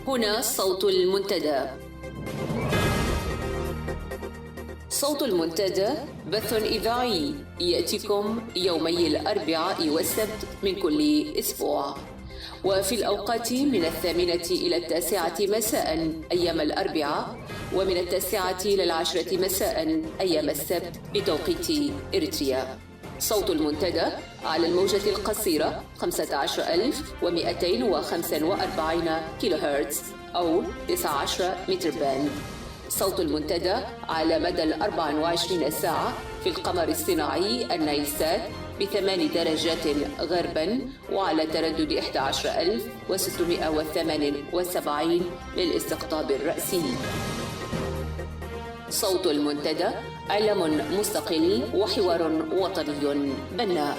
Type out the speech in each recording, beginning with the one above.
هنا صوت المنتدى. صوت المنتدى بث إذاعي يأتيكم يومي الأربعاء والسبت من كل أسبوع، وفي الأوقات من 8 إلى 9 مساء أيام الأربعاء، ومن 9 إلى 10 مساء أيام السبت بتوقيت إريتريا. صوت المنتدى على الموجة القصيرة 15245 كيلو هرتز أو 19 متر باند. صوت المنتدى على مدى 24 ساعة في القمر الصناعي النايلسات ب8 درجات غربا، وعلى تردد 11678 للاستقطاب الرأسي. صوت المنتدى علم مستقل وحوار وطني بناء.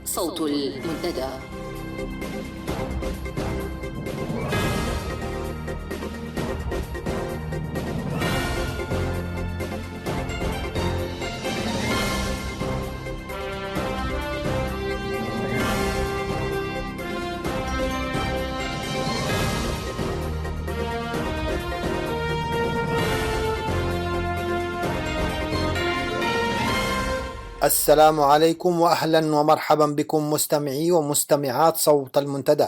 صوت المنتدى. السلام عليكم وأهلا ومرحبا بكم مستمعي ومستمعات صوت المنتدى.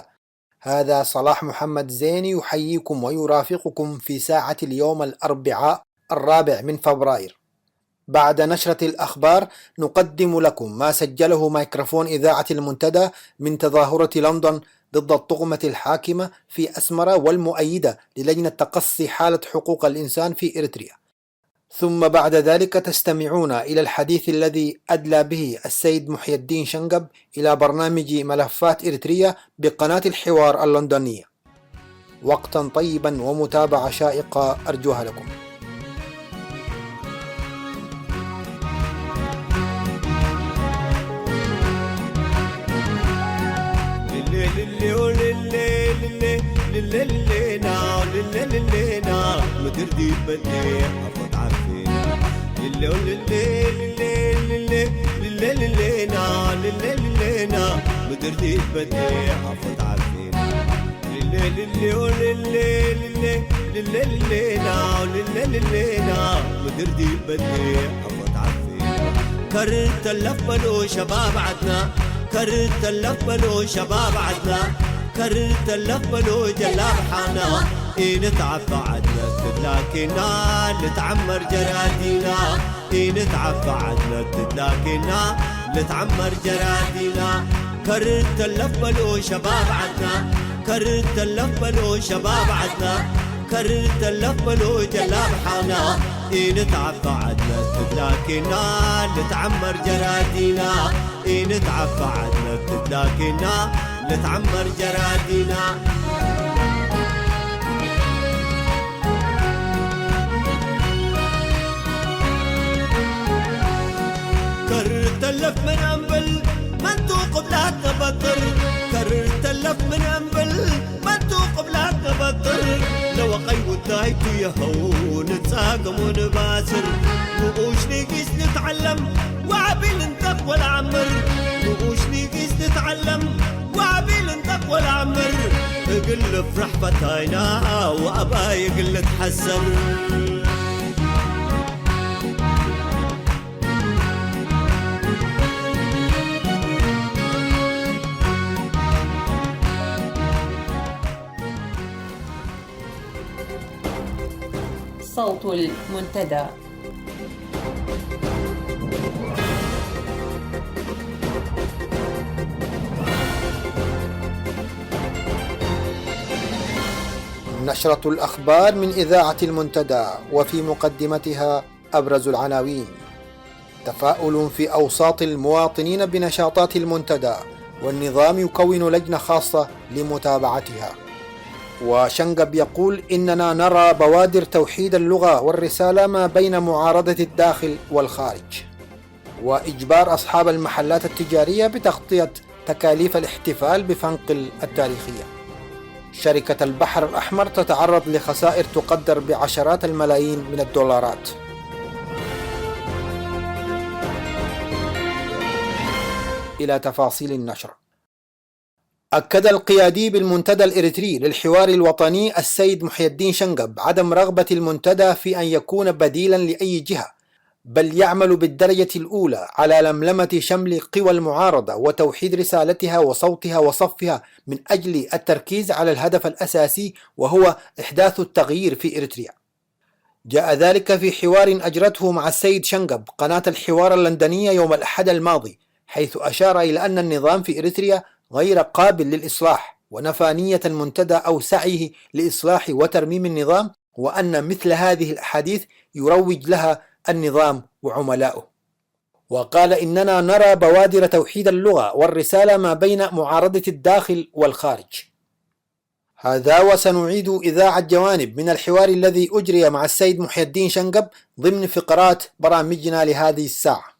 هذا صلاح محمد زيني يحييكم ويرافقكم في ساعة اليوم الأربعاء 4 فبراير. بعد نشرة الأخبار نقدم لكم ما سجله ميكروفون إذاعة المنتدى من تظاهرة لندن ضد الطغمة الحاكمة في أسمرة والمؤيدة للجنة تقصي حالة حقوق الإنسان في إريتريا. ثم بعد ذلك تستمعون إلى الحديث الذي أدلى به السيد محي الدين شنقب إلى برنامج ملفات إريتريا بقناة الحوار اللندنية. وقتا طيبا ومتابعة شائقة أرجوها لكم. مدردي بدي حفظ عارفين مدردي بدي حفظ عارفين مدردي بدي حفظ عارفين. كرت اللفلو شباب عدنا، كرت اللفلو شباب عدنا، كرت اللفلو جلاب حانا، نتعفى عدنا تدلاكنا لتعمر جرادينا، نتعفى عدنا تدلاكنا لتعمر جرادينا. كرت اللفلو شباب عدنا، كرت اللفلو شباب عدنا، كرت اللفلو جلاب حانا، نتعفى عدنا تدلاكنا لتعمر جرادينا، نتعفى عدنا تدلاكنا لتعمر جرادينا. كرت اللف من أنبل منطوق بلاد نبطر، كرت اللف من أنبل منطوق بلاد نبطر. لو قيود دايتو يهو نتساقم ونباسر، نقوش نقيس نتعلم وعبيل نتق والعمر، نقوش نقيس نتعلم وعبيل نتق والعمر. اقل فرح فتاينا وأبا يقل تحسر. صوت المنتدى. نشرة الأخبار من إذاعة المنتدى، وفي مقدمتها أبرز العناوين. تفاؤل في أوساط المواطنين بنشاطات المنتدى، والنظام يكون لجنة خاصة لمتابعتها. وشنقب يقول إننا نرى بوادر توحيد اللغة والرسالة ما بين معارضة الداخل والخارج. وإجبار أصحاب المحلات التجارية بتغطية تكاليف الاحتفال بفنقل التاريخية. شركة البحر الأحمر تتعرض لخسائر تقدر بعشرات الملايين من الدولارات. إلى تفاصيل النشر. أكد القيادي بالمنتدى الإريتري للحوار الوطني السيد محي الدين شنقب عدم رغبة المنتدى في أن يكون بديلا لأي جهة، بل يعمل بالدرجة الأولى على لملمة شمل قوى المعارضة وتوحيد رسالتها وصوتها وصفها من أجل التركيز على الهدف الأساسي وهو إحداث التغيير في إريتريا. جاء ذلك في حوار أجرته مع السيد شنقب قناة الحوار اللندنية يوم الأحد الماضي، حيث أشار إلى أن النظام في إريتريا غير قابل للإصلاح، ونفى نية المنتدى أو سعيه لإصلاح وترميم النظام، وأن مثل هذه الأحاديث يروج لها النظام وعملاؤه. وقال إننا نرى بوادر توحيد اللغة والرسالة ما بين معارضة الداخل والخارج. هذا وسنعيد إذاعة جوانب من الحوار الذي أجري مع السيد محي الدين شنقب ضمن فقرات برامجنا لهذه الساعة.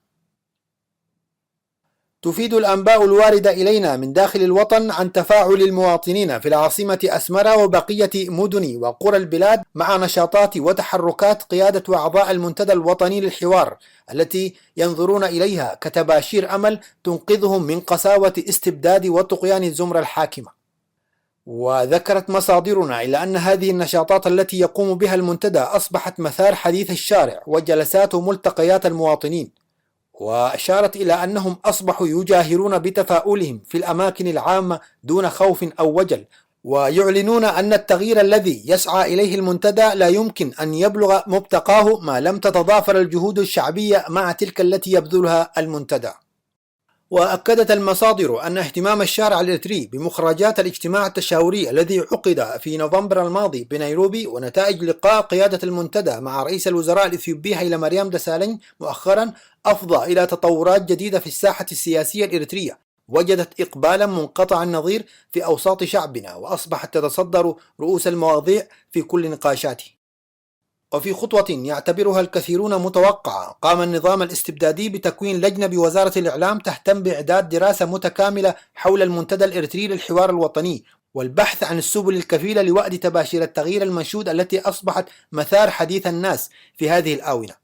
تفيد الأنباء الواردة إلينا من داخل الوطن عن تفاعل المواطنين في العاصمة أسمرا وبقية مدن وقرى البلاد مع نشاطات وتحركات قيادة أعضاء المنتدى الوطني للحوار التي ينظرون إليها كتباشير أمل تنقذهم من قساوة استبداد وطغيان الزمرة الحاكمة. وذكرت مصادرنا إلى أن هذه النشاطات التي يقوم بها المنتدى أصبحت مثار حديث الشارع وجلسات وملتقيات المواطنين، وأشارت إلى أنهم أصبحوا يجاهرون بتفاؤلهم في الأماكن العامة دون خوف أو وجل، ويعلنون أن التغيير الذي يسعى إليه المنتدى لا يمكن أن يبلغ مبتقاه ما لم تتضافر الجهود الشعبية مع تلك التي يبذلها المنتدى. وأكدت المصادر أن اهتمام الشارع الإريتري بمخرجات الاجتماع التشاوري الذي عقد في نوفمبر الماضي بنيروبي ونتائج لقاء قيادة المنتدى مع رئيس الوزراء الإثيوبي هيلة مريم دسالين مؤخرا أفضى إلى تطورات جديدة في الساحة السياسية الإريترية وجدت إقبالا منقطع النظير في أوساط شعبنا، وأصبحت تتصدر رؤوس المواضيع في كل نقاشاته. وفي خطوة يعتبرها الكثيرون متوقعة، قام النظام الاستبدادي بتكوين لجنة بوزارة الإعلام تهتم بإعداد دراسة متكاملة حول المنتدى الإريتري للحوار الوطني والبحث عن السبل الكفيلة لوأد تباشير التغيير المنشود التي أصبحت مثار حديث الناس في هذه الآونة.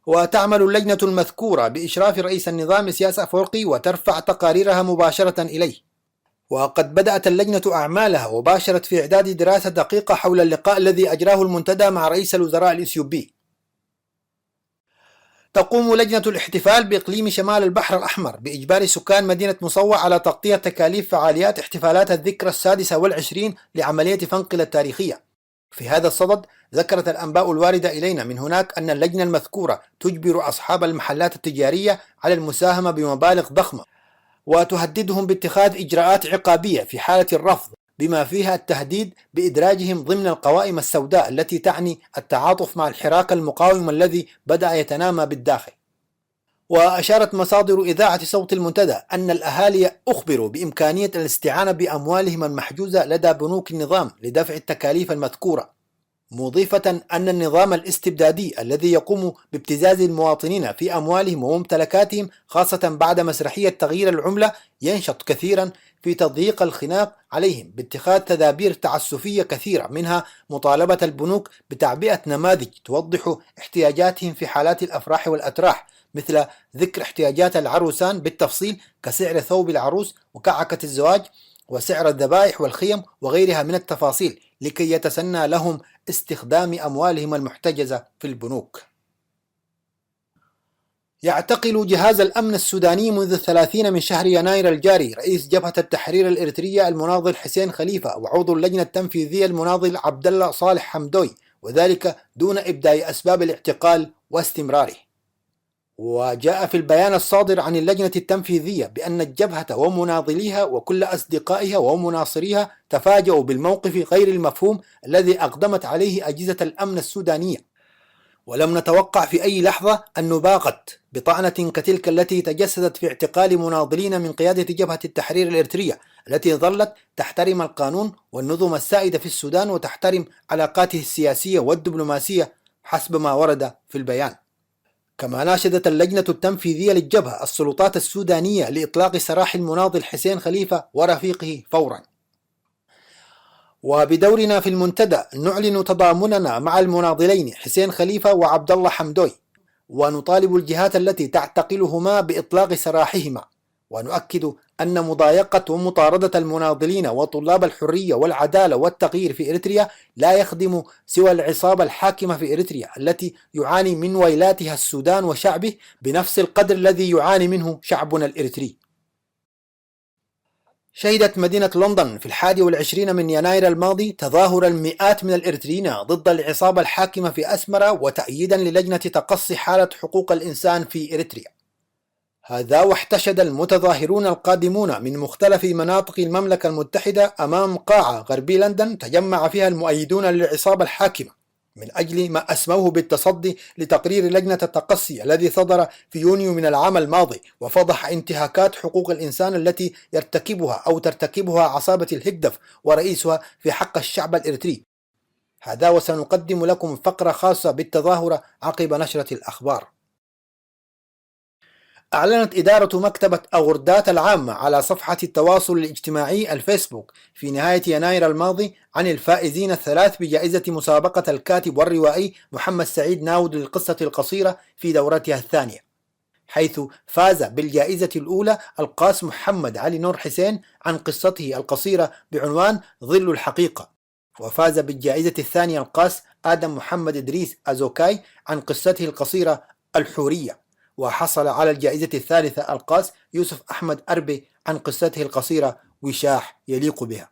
وتعمل اللجنة المذكورة بإشراف رئيس النظام إسياس أفورقي وترفع تقاريرها مباشرة إليه. وقد بدأت اللجنة أعمالها وباشرت في إعداد دراسة دقيقة حول اللقاء الذي أجراه المنتدى مع رئيس الوزراء الإثيوبي. تقوم لجنة الاحتفال بإقليم شمال البحر الأحمر بإجبار سكان مدينة مصوع على تغطية تكاليف فعاليات احتفالات الذكرى 26 لعملية فنقل التاريخية. في هذا الصدد ذكرت الأنباء الواردة إلينا من هناك أن اللجنة المذكورة تجبر أصحاب المحلات التجارية على المساهمة بمبالغ ضخمة وتهددهم باتخاذ إجراءات عقابية في حالة الرفض، بما فيها التهديد بإدراجهم ضمن القوائم السوداء التي تعني التعاطف مع الحراك المقاوم الذي بدأ يتنامى بالداخل. وأشارت مصادر إذاعة صوت المنتدى أن الأهالي أخبروا بإمكانية الاستعانة بأموالهم المحجوزة لدى بنوك النظام لدفع التكاليف المذكورة، مضيفة أن النظام الاستبدادي الذي يقوم بابتزاز المواطنين في أموالهم وممتلكاتهم خاصة بعد مسرحية تغيير العملة ينشط كثيرا في تضييق الخناق عليهم باتخاذ تدابير تعسفية كثيرة، منها مطالبة البنوك بتعبئة نماذج توضح احتياجاتهم في حالات الأفراح والأتراح، مثل ذكر احتياجات العروسان بالتفصيل كسعر ثوب العروس وكعكة الزواج وسعر الذبائح والخيم وغيرها من التفاصيل، لكي يتسنى لهم استخدام أموالهم المحتجزة في البنوك. يعتقل جهاز الأمن السوداني منذ 30 من شهر يناير الجاري رئيس جبهة التحرير الإريترية المناضل حسين خليفة وعضو اللجنة التنفيذية المناضل عبد الله صالح حمدوي، وذلك دون إبداء أسباب الاعتقال واستمراره. وجاء في البيان الصادر عن اللجنة التنفيذية بأن الجبهة ومناضليها وكل أصدقائها ومناصريها تفاجؤوا بالموقف غير المفهوم الذي أقدمت عليه أجهزة الأمن السودانية، ولم نتوقع في أي لحظة أن نباغت بطعنة كتلك التي تجسدت في اعتقال مناضلين من قيادة جبهة التحرير الإريترية التي ظلت تحترم القانون والنظم السائدة في السودان وتحترم علاقاته السياسية والدبلوماسية حسب ما ورد في البيان. كما ناشدت اللجنة التنفيذية للجبهة السلطات السودانية لإطلاق سراح المناضل حسين خليفة ورفيقه فورا. وبدورنا في المنتدى نعلن تضامننا مع المناضلين حسين خليفة وعبد الله حمدوي، ونطالب الجهات التي تعتقلهما بإطلاق سراحهما، ونؤكد أن مضايقة ومطاردة المناضلين وطلاب الحرية والعدالة والتغيير في إريتريا لا يخدم سوى العصابة الحاكمة في إريتريا التي يعاني من ويلاتها السودان وشعبه بنفس القدر الذي يعاني منه شعبنا الإريتري. شهدت مدينة لندن في 21 من يناير الماضي تظاهر المئات من الإريتريين ضد العصابة الحاكمة في أسمرة وتأييدا للجنة تقصي حالة حقوق الإنسان في إريتريا. هذا واحتشد المتظاهرون القادمون من مختلف مناطق المملكة المتحدة أمام قاعة غربي لندن تجمع فيها المؤيدون للعصابة الحاكمة من أجل ما أسموه بالتصدي لتقرير لجنة التقصي الذي صدر في يونيو من العام الماضي وفضح انتهاكات حقوق الإنسان التي يرتكبها أو ترتكبها عصابة الهجدف ورئيسها في حق الشعب الإريتري. هذا وسنقدم لكم فقرة خاصة بالتظاهرة عقب نشرة الأخبار. أعلنت إدارة مكتبة أغردات العامة على صفحة التواصل الاجتماعي الفيسبوك في نهاية يناير الماضي عن الفائزين الثلاث بجائزة مسابقة الكاتب والروائي محمد سعيد ناود للقصة القصيرة في دورتها الثانية، حيث فاز بالجائزة الأولى القاس محمد علي نور حسين عن قصته القصيرة بعنوان ظل الحقيقة، وفاز بالجائزة الثانية القاس آدم محمد إدريس أزوكاي عن قصته القصيرة الحورية، وحصل على الجائزة الثالثة القاس يوسف أحمد أربي عن قصته القصيرة وشاح يليق بها.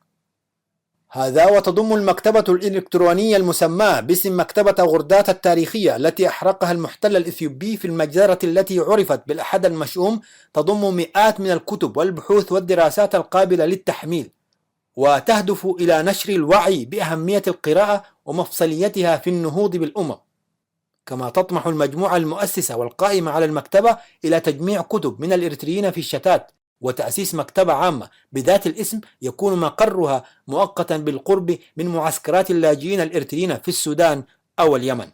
هذا وتضم المكتبة الإلكترونية المسماة باسم مكتبة أغردات التاريخية التي أحرقها المحتل الإثيوبي في المجزرة التي عرفت بالأحد المشؤوم تضم مئات من الكتب والبحوث والدراسات القابلة للتحميل، وتهدف إلى نشر الوعي بأهمية القراءة ومفصليتها في النهوض بالأمم. كما تطمح المجموعة المؤسسة والقائمة على المكتبة إلى تجميع كتب من الإريتريين في الشتات وتأسيس مكتبة عامة بذات الاسم يكون مقرها مؤقتا بالقرب من معسكرات اللاجئين الإريتريين في السودان أو اليمن.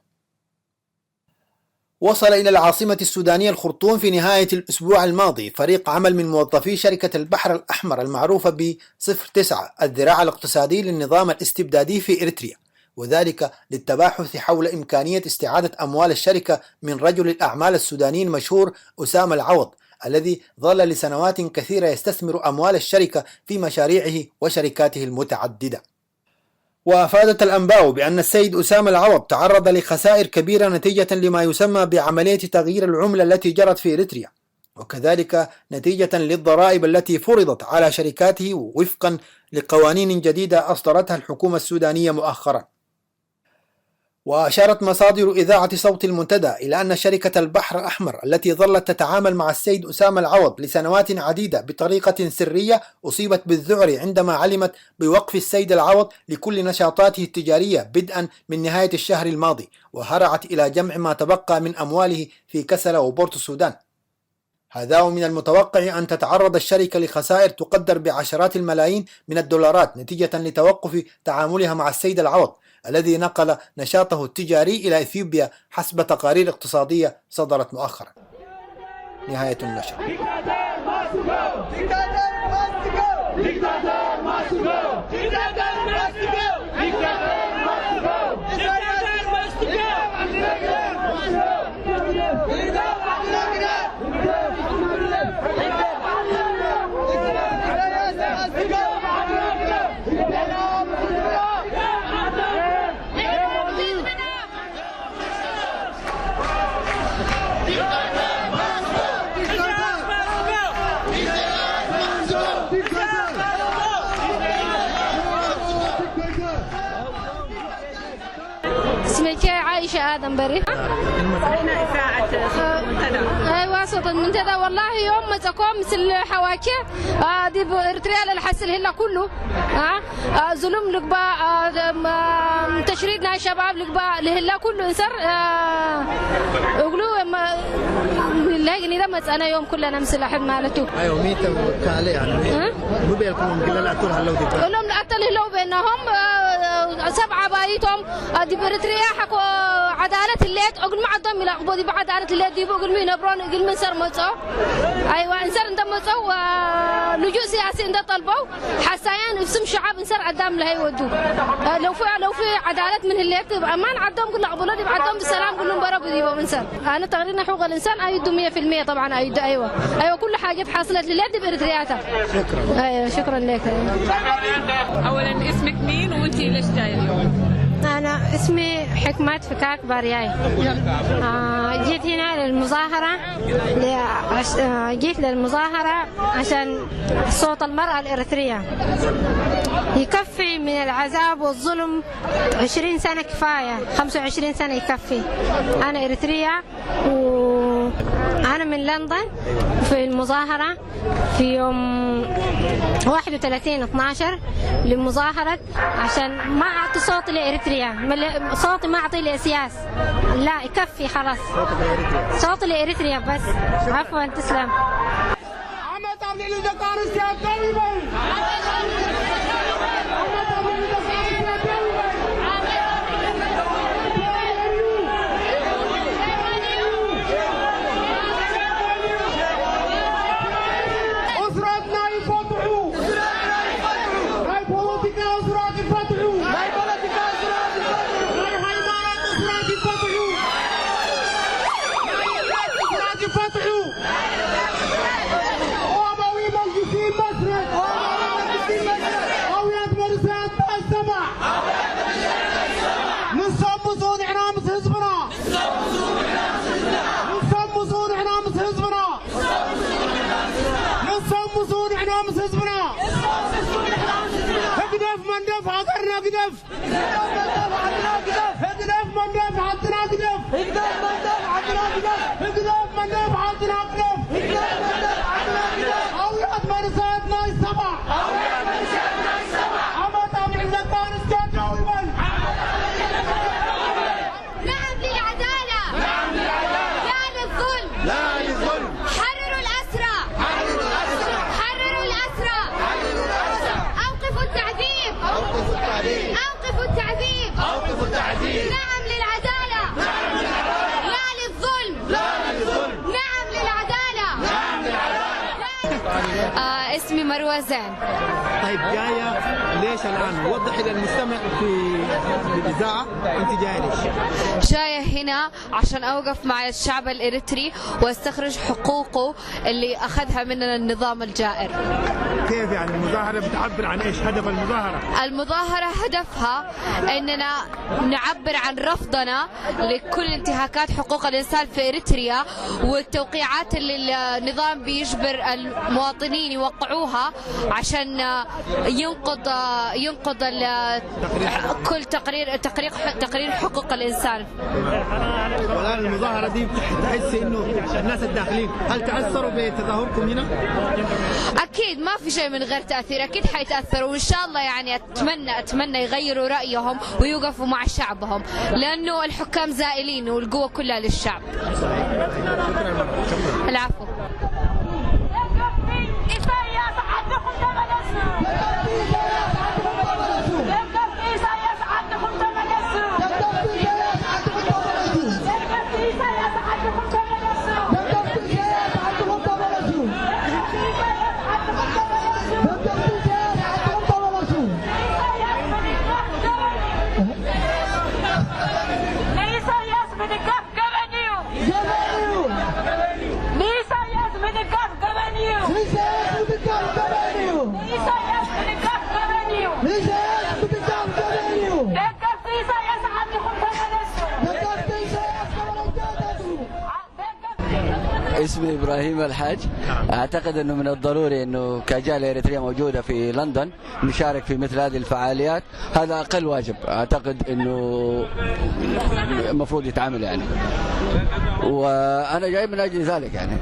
وصل إلى العاصمة السودانية الخرطوم في نهاية الأسبوع الماضي فريق عمل من موظفي شركة البحر الأحمر المعروفة ب09 الذراع الاقتصادي للنظام الاستبدادي في إريتريا، وذلك للتباحث حول إمكانية استعادة أموال الشركة من رجل الأعمال السوداني المشهور أسامة العوض الذي ظل لسنوات كثيرة يستثمر أموال الشركة في مشاريعه وشركاته المتعددة. وأفادت الأنباء بأن السيد أسامة العوض تعرض لخسائر كبيرة نتيجة لما يسمى بعملية تغيير العملة التي جرت في إريتريا، وكذلك نتيجة للضرائب التي فرضت على شركاته وفقا لقوانين جديدة أصدرتها الحكومة السودانية مؤخرا. وأشارت مصادر إذاعة صوت المنتدى إلى أن شركة البحر الأحمر التي ظلت تتعامل مع السيد أسامة العوض لسنوات عديدة بطريقة سرية أصيبت بالذعر عندما علمت بوقف السيد العوض لكل نشاطاته التجارية بدءا من نهاية الشهر الماضي، وهرعت إلى جمع ما تبقى من أمواله في كسلة وبورت السودان. هذا ومن المتوقع أن تتعرض الشركة لخسائر تقدر بعشرات الملايين من الدولارات نتيجة لتوقف تعاملها مع السيد العوض الذي نقل نشاطه التجاري إلى إثيوبيا حسب تقارير اقتصادية صدرت مؤخرا. نهاية النشر. اسمي عائشة آدم بري. أين إذاعة صوت المنتدى؟ أيوة صوت المنتدى. والله يوم ما تقوم مثل حواكي دي بإريتريا الحسل هلا كله ظلم لقبا تشريدنا الشباب لقبا لهلا كله إنسر يقولوا لاقي نرمت أنا يوم كلنا مثل أحد مالته. أيوة ميت كالي يعني. مو بيلكم قلنا لا تقول هلو دي. قلهم لا تقول هلو بينهم 7 بايتهم دي بريتريا حكوا عدالة الليت أقول ما عندهم إلى أقبضي بعدالة الليت دي بقول مين أبرون أقول من سر مصو أيوة إنسان عندهم مصو لجوء سياسي عند طلبوا حسايان اسم شعب إنسان عدام له يودو لو في عدالة من الليت أمان عندهم كل أقبلوا دي بعدهم بالسلام كلهم برا بدي من سر أنا تقريبا حقوق الإنسان أيدو 100% طبعا أيدو أيوة كل حاجة حصلت لليت بإريترياتها أيوة شكرا لك. أولا اسمك مين وأنتي ليش جاية اليوم؟ أنا اسمي حكمة فكاك بارياي. جيت هنا للمظاهرة عشان صوت المرأة الإريترية يكفي من العذاب والظلم 20 سنة كفاية 25 سنة يكفي. أنا إريترية وأنا من لندن في المظاهرة في يوم 31/12 لمظاهرة عشان ما أعطي صوتي لإريتريا صوتي ما أعطي لسياس لا يكفي خلاص صوتي لإريتريا بس. عفوا تسلم. اسمي مروة زين. طيب جاية ليش الآن؟ وضحي للمستمع في الإذاعة أنت جاية ليش؟ جاية هنا عشان أوقف مع الشعب الإريتري واستخرج حقوقه اللي أخذها مننا النظام الجائر. كيف يعني المظاهرة بتعبر عن إيش؟ هدف المظاهرة؟ المظاهرة هدفها أننا نعبر عن رفضنا لكل انتهاكات حقوق الإنسان في إريتريا والتوقيعات اللي النظام بيجبر المواطنين يوقعوها عشان ينقض كل تقرير حقوق الإنسان. والآن المظاهرة دي تحس إنه الناس الداخلين هل تأثروا بتظاهركم هنا؟ أكيد ما في شيء من غير تأثير، أكيد حيتأثروا وإن شاء الله يعني أتمنى يغيروا رأيهم ويوقفوا مع شعبهم لأنه الحكام زائلين والقوة كلها للشعب. العفو. اسمي إبراهيم الحاج. أعتقد أنه من الضروري أنه كجالية إريترية موجودة في لندن نشارك في مثل هذه الفعاليات. هذا أقل واجب أعتقد أنه المفروض يتعامل يعني، وأنا جاي من أجل ذلك يعني.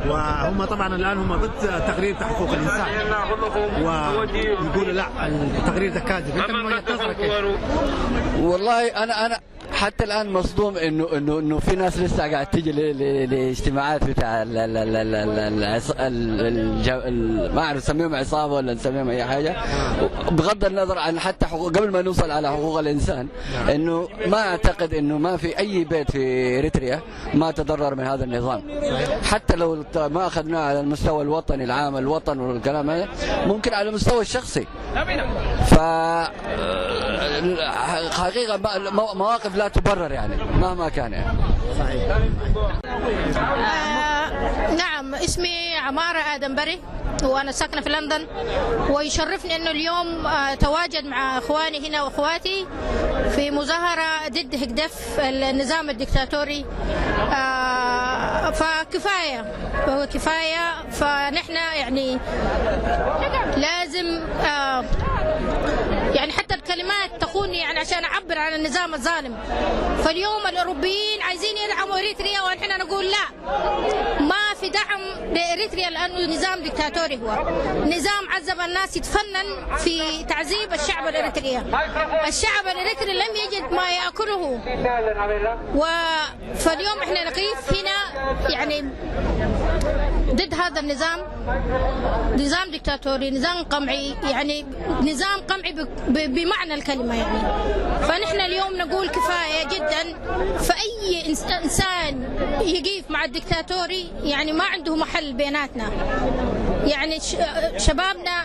وهم طبعا الآن هم ضد تقرير حقوق الإنسان ويقولوا لا التقرير ده كاذب. أنت من وجهة نظرك؟ والله أنا حتى الان مصدوم انه في ناس لسه قاعد تيجي لاجتماعات بتاع ما اعرف نسميهم عصابه ولا نسميهم اي حاجه، بغض النظر عن حتى حقوق، قبل ما نوصل على حقوق الانسان، انه ما اعتقد انه ما في اي بيت في اريتريا ما تضرر من هذا النظام، حتى لو ما اخذناه على المستوى الوطني العام، الوطن والكلام هذا، ممكن على المستوى الشخصي. ف حقيقة مواقف لا تبرر يعني مهما كان يعني. نعم، اسمي عمارة آدم بري وأنا ساكنة في لندن، ويشرفني أنه اليوم تواجد مع أخواني هنا وأخواتي في مظاهرة ضد هدف النظام الدكتاتوري. فكفاية فنحن يعني لازم يعني حتى الكلمات تخوني يعني عشان أعبر عن النظام الظالم. فاليوم الأوروبيين عايزين يدعموا إريتريا ونحن نقول لا، ما في دعم لإريتريا لأنه نظام دكتاتوري، هو نظام عذب الناس، يتفنن في تعذيب الشعب الإريتري. الشعب الإريتري لم يجد ما يأكله، فاليوم احنا نقف هنا يعني ضد هذا النظام، نظام دكتاتوري، نظام قمعي، يعني نظام قمعي بمعنى الكلمة يعني. فنحن اليوم نقول كفاية جدا، فأي إنسان يقف مع الدكتاتوري يعني ما عنده محل بيناتنا. يعني شبابنا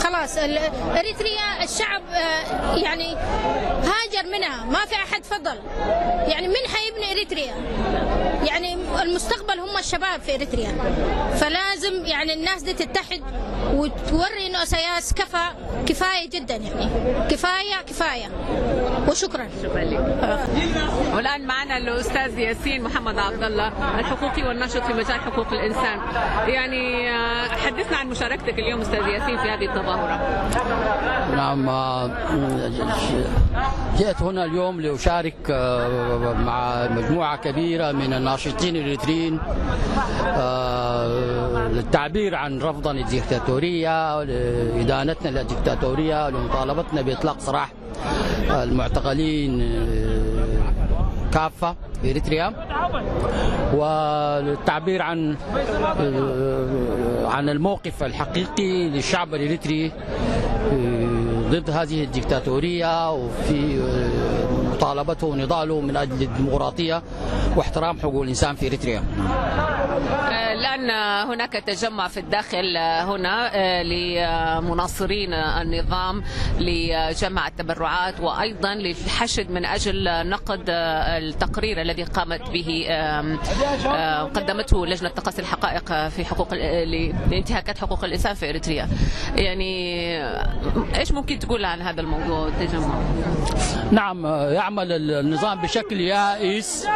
خلاص إريتريا الشعب يعني هاجر منها، ما في أحد فضل، يعني من حيبني إريتريا؟ يعني المستقبل هم الشباب في إريتريا. فلازم يعني الناس دي تتحد وتوري إنه أساس كفاية جدا، يعني كفاية وشكرا. والآن معنا الأستاذ ياسين محمد عبد الله، الحقوقي والناشط في مجال حقوق الإنسان. يعني حدثنا عن مشاركتك اليوم أستاذ ياسين في هذه التظاهرة. نعم، جئت هنا اليوم لأشارك مع مجموعة كبيرة من الناشطين الإريتريين للتعبير عن رفضنا للديكتاتورية، لإدانتنا للديكتاتورية، لمطالبتنا بإطلاق سراح المعتقلين كافة في إريتريا، والتعبير عن الموقف الحقيقي للشعب الإريتري ضد هذه الديكتاتورية، وفي مطالبته ونضاله من أجل الديمقراطية واحترام حقوق الإنسان في إريتريا. الآن هناك تجمع في الداخل هنا لمناصرين النظام لجمع التبرعات، وأيضا للحشد من أجل نقد التقرير الذي قامت به قدمته لجنة تقصي الحقائق في حقوق لانتهاكات حقوق الإنسان في إريتريا. يعني إيش ممكن تقول عن هذا الموضوع التجمع؟ نعم، يعمل النظام بشكل يائس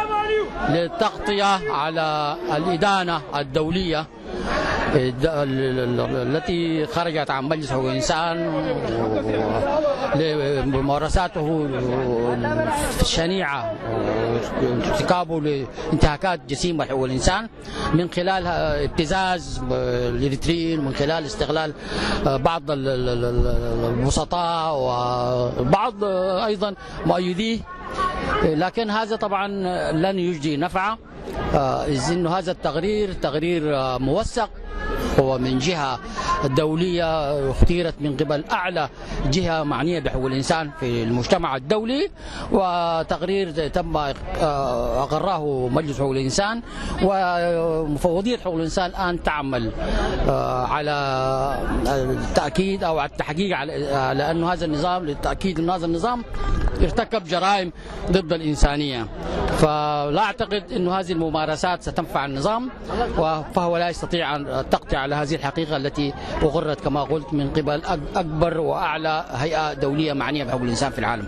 للتغطية على الإدانة الدولية التي خرجت عن مجلس حقوق الإنسان لممارساته الشنيعة، ارتكابه لانتهاكات جسيمة حقوق الإنسان من خلال ابتزاز الإريتريين، من خلال استغلال بعض البسطاء وبعض أيضا مؤيديه. لكن هذا طبعا لن يجدي نفعه، إذ أنه هذا التقرير تقرير موثق، هو من جهة دولية اختيرت من قبل أعلى جهة معنية بحقوق الإنسان في المجتمع الدولي، وتقرير تم أقره مجلس حقوق الإنسان، ومفوضية حقوق الإنسان الآن تعمل على التأكيد أو على التحقيق على أن هذا النظام، للتأكيد أن هذا النظام ارتكب جرائم ضد الإنسانية. فلا أعتقد أن هذه الممارسات ستنفع النظام، فهو لا يستطيع أن تقطع على هذه الحقيقة التي أقرت كما قلت من قبل أكبر وأعلى هيئة دولية معنية بحقوق الإنسان في العالم.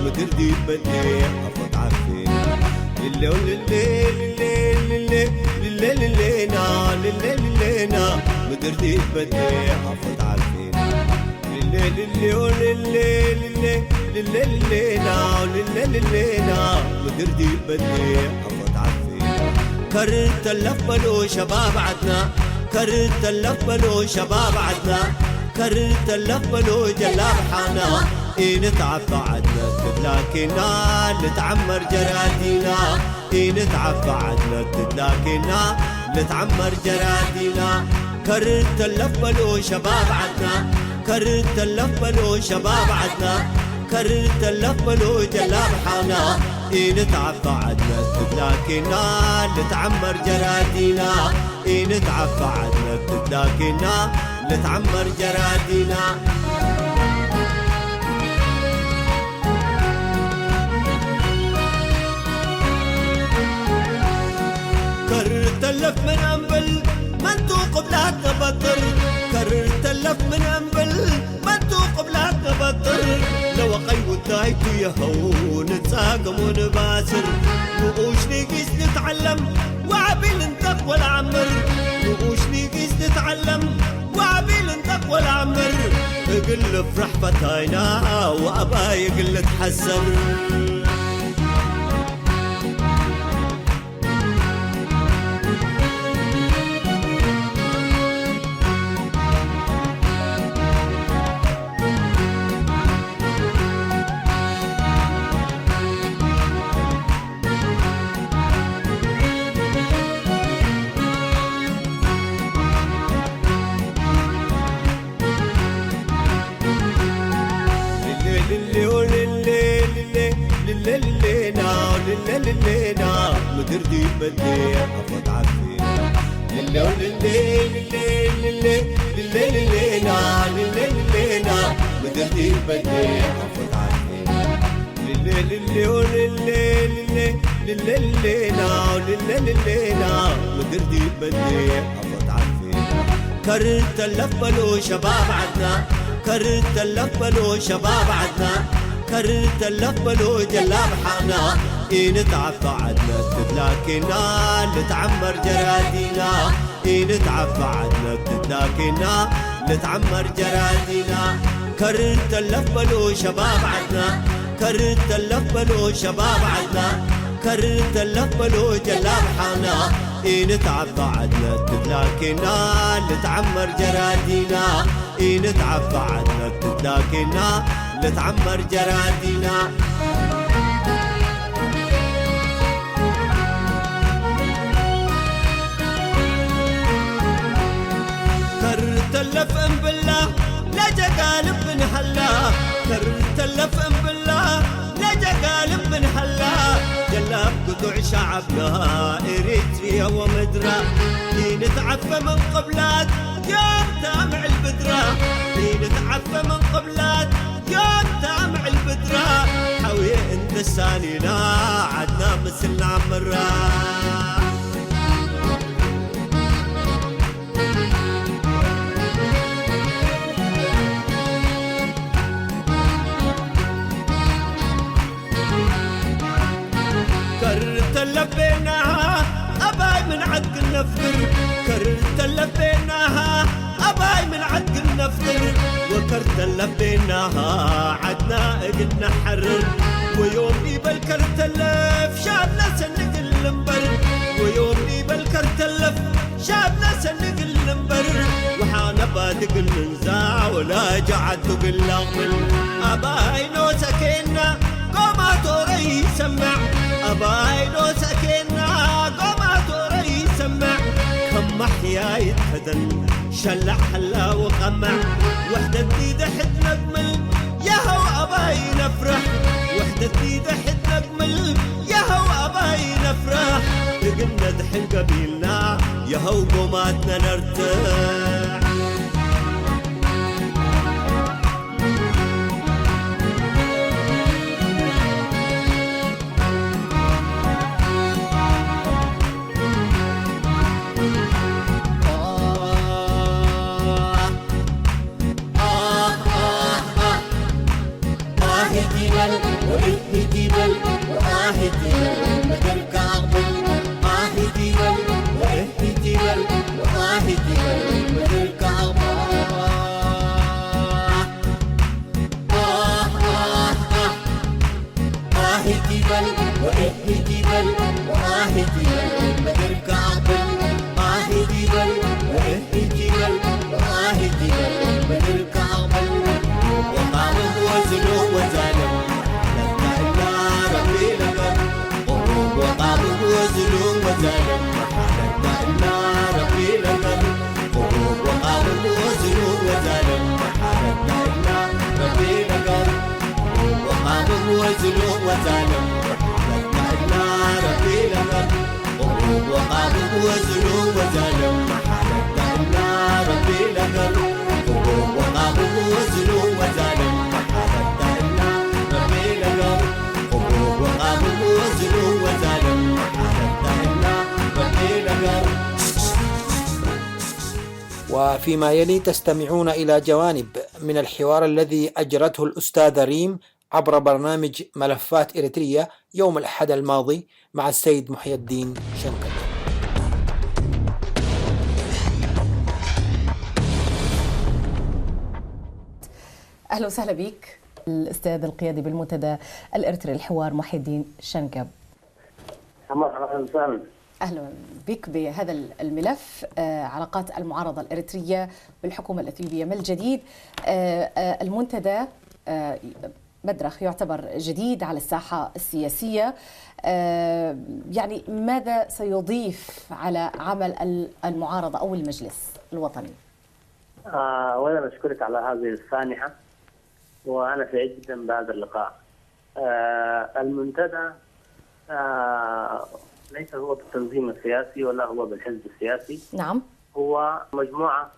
مدير دي بدي أفض عفينا للي لينا للينا مدير دي بدي أفض عفينا للي لينا مدير دي بدي أفض عفينا كرت اللفلو شباب عدنا كرت اللفلو شباب عدنا كرت اللفلو جلاب حانا نتعفى عدنا تدلاكنا نتعمر جرادينا نتعفى عدنا تدلاكنا نتعمر جرادينا كرت اللفلو شباب عدنا كرت اللفلو شباب عدنا كرت اللفلو جلاب حانا نتعفى عدنا تدلاكنا نتعمر جرادينا نتعفى عدنا تدلاكنا نتعمر جرادينا كرت اللف من أنبل من توق بلا تبطر كرت اللف من أنبل من توق بلا تبطر لو قيو الدايت يهو نتساقم ونباسر نقوش نقيس نتعلم وعبيل انتق والعمر نقوش نقيس نتعلم وعبيل انتق والعمر اقل افرح فتاينا وابا يقل تحسر للينا مدير دي بدي أفض عفينا للينا مدير دي بدي أفض عفينا للينا مدير دي بدي أفض عفينا كرت اللفلو شباب عدنا كرت اللفلو شباب عدنا كرت اللفلو جلاب حانا نتعفى عدنا تدلاكنا نتعمر جرادينا نتعفى عدنا تدلاكنا نتعمر جرادينا كرت اللفلو شباب عدنا كرت اللفلو شباب عدنا كرت اللفلو جلاب حانا نتعفى عدنا تدلاكنا نتعمر جرادينا نتعفى عدنا تدلاكنا نتعمر جرادينا كرت اللف بالله لجا قالب من هلا كرت اللف بالله لجا قالب من هلا جلاب قطوع شعبنا إريتريا ومدرة نتعفى من قبلات يوم تامع البدرة نتعفى من قبلات يوم تامع البدرة حوي انت السانينا عدنا مثلنا عمرة كرت لبيناها أباي من عدق النفر كرت لبيناها أباي من عدق النفر وكرت لبيناها عدنا قلنا حرر ويوم بالكرت اللف شابنا سنق المنبر ويوم بالكرت اللف شابنا سنق المنبر وحانا بادق النزاع ولا جعد تقل أغمل أباي نو سكينا قوما توري يسمع أباي نو سكينا قوما توري يسمع كم محيا يتهدن شلع حلا وقمع وحدة جديدة حد نقمل ياهو أباي نفرح وحدة جديدة حد نقمل ياهو أباي نفرح قلنا دحين قبيلنا ياهو قوماتنا نرتاح جبل جبل جبل ما تركع قبل جبل جبل جبل ما تركع قبل جبل جبل جبل ما تركع قبل جبل جبل جبل ما تركع قبل وقعوا وزنوا وزالوا لما إلا ربي لقر وقعوا وزنوا وزالوا لما إلا ربي لقر وقعوا وزنوا وزالوا لما إلا ربي لقر وقعوا وزنوا وزالوا لما إلا ربي لقر وقعوا وزنوا وزالوا لما إلا ربي لقر وقعوا وزنوا وزالوا حتى إلا ربي لقر وقعوا وزنوا وزالوا حتى إلا ربي لقر. وفيما يلي تستمعون إلى جوانب من الحوار الذي أجرته الأستاذة ريم عبر برنامج ملفات إريتريا يوم الأحد الماضي مع السيد محي الدين شنقيط. أهلا وسهلا بك الأستاذ القيادي بالمنتدى الإريتري الحوار محي الدين شنقيط. أهلا وسهلا. أهلا بك بهذا الملف علاقات المعارضة الإريترية بالحكومة الإثيوبية. ما الجديد؟ المنتدى مدرخ يعتبر جديد على الساحة السياسية، يعني ماذا سيضيف على عمل المعارضة أو المجلس الوطني؟ أولا أشكرك على هذه السانحة وأنا سعيد جدا بهذا اللقاء. المنتدى ليس هو بالتنظيم السياسي ولا هو بالحزب السياسي. نعم. هو مجموعة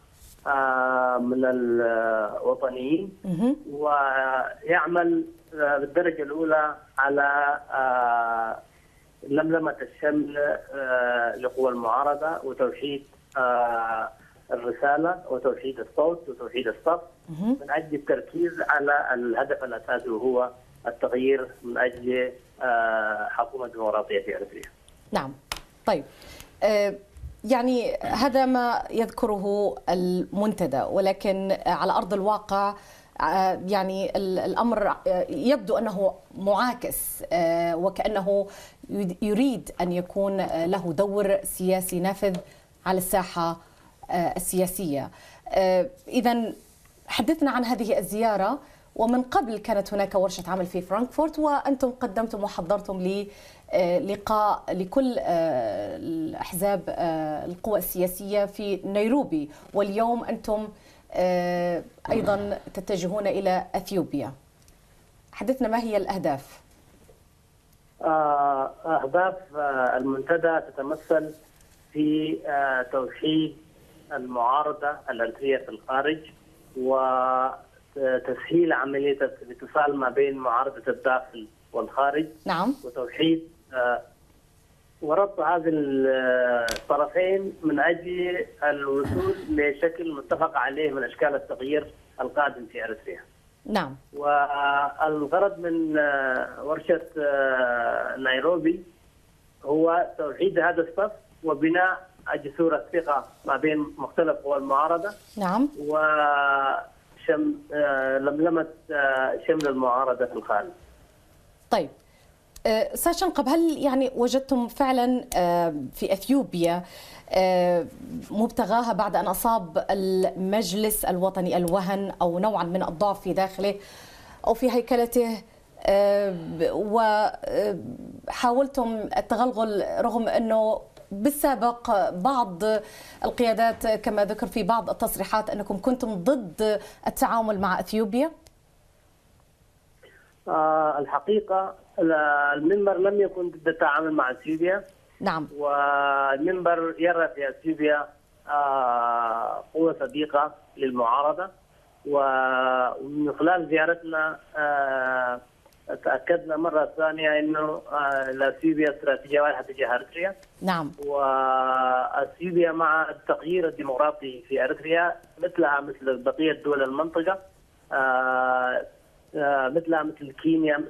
من الوطنيين ويعمل بالدرجة الأولى على لملمة الشمل لقوى المعارضة وتوحيد الرسالة وتوحيد الصوت وتوحيد الصف من أجل التركيز على الهدف الأساسي وهو التغيير من أجل حكومة ديمقراطية في أريتريا. نعم. طيب يعني هذا ما يذكره المنتدى، ولكن على أرض الواقع يعني الأمر يبدو أنه معاكس، وكأنه يريد أن يكون له دور سياسي نافذ على الساحة السياسية. إذن حدثنا عن هذه الزيارة، ومن قبل كانت هناك ورشة عمل في فرانكفورت وأنتم قدمتم وحضرتم للقاء لكل الأحزاب القوى السياسية في نيروبي، واليوم أنتم أيضا تتجهون إلى أثيوبيا. حدثنا ما هي الأهداف؟ أهداف المنتدى تتمثل في توحيد المعارضة الأريترية في الخارج وتسهيل عملية الاتصال ما بين معارضة الداخل والخارج. نعم. وتوحيد وربط هذه الطرفين من أجل الوصول لشكل متفق عليه من أشكال التغيير القادم في أريتريا. نعم. والغرض من ورشة نيروبي هو توحيد هذا الصف وبناء جسور الثقة ما بين مختلف قوى المعارضة. نعم. لملمة شمل المعارضة في الخارج. طيب أستاذ شنقب، هل يعني وجدتم فعلا في أثيوبيا مبتغاها بعد أن أصاب المجلس الوطني الوهن أو نوعا من الضعف في داخله أو في هيكلته، وحاولتم التغلغل رغم أنه بالسابق بعض القيادات كما ذكر في بعض التصريحات أنكم كنتم ضد التعامل مع أثيوبيا؟ الحقيقة المنبر لم يكن ضد التعامل مع أثيوبيا. نعم. والمنبر يرى في أثيوبيا قوة صديقة للمعارضة، ومن خلال زيارتنا تأكدنا مرة ثانية أنه أثيوبيا استراتيجية واضحة تجاه أريتريا. نعم. وأثيوبيا مع التغيير الديمقراطي في أريتريا مثلها مثل بقية دول المنطقة مثل كينيا،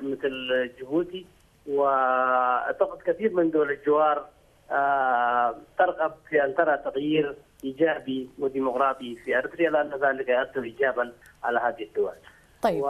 مثل جيبوتي، واعتقد كثير من دول الجوار ترغب في ان ترى تغيير ايجابي وديمقراطي في اريتريا، لان ذلك يؤثر ايجابا على هذه الدول. طيب.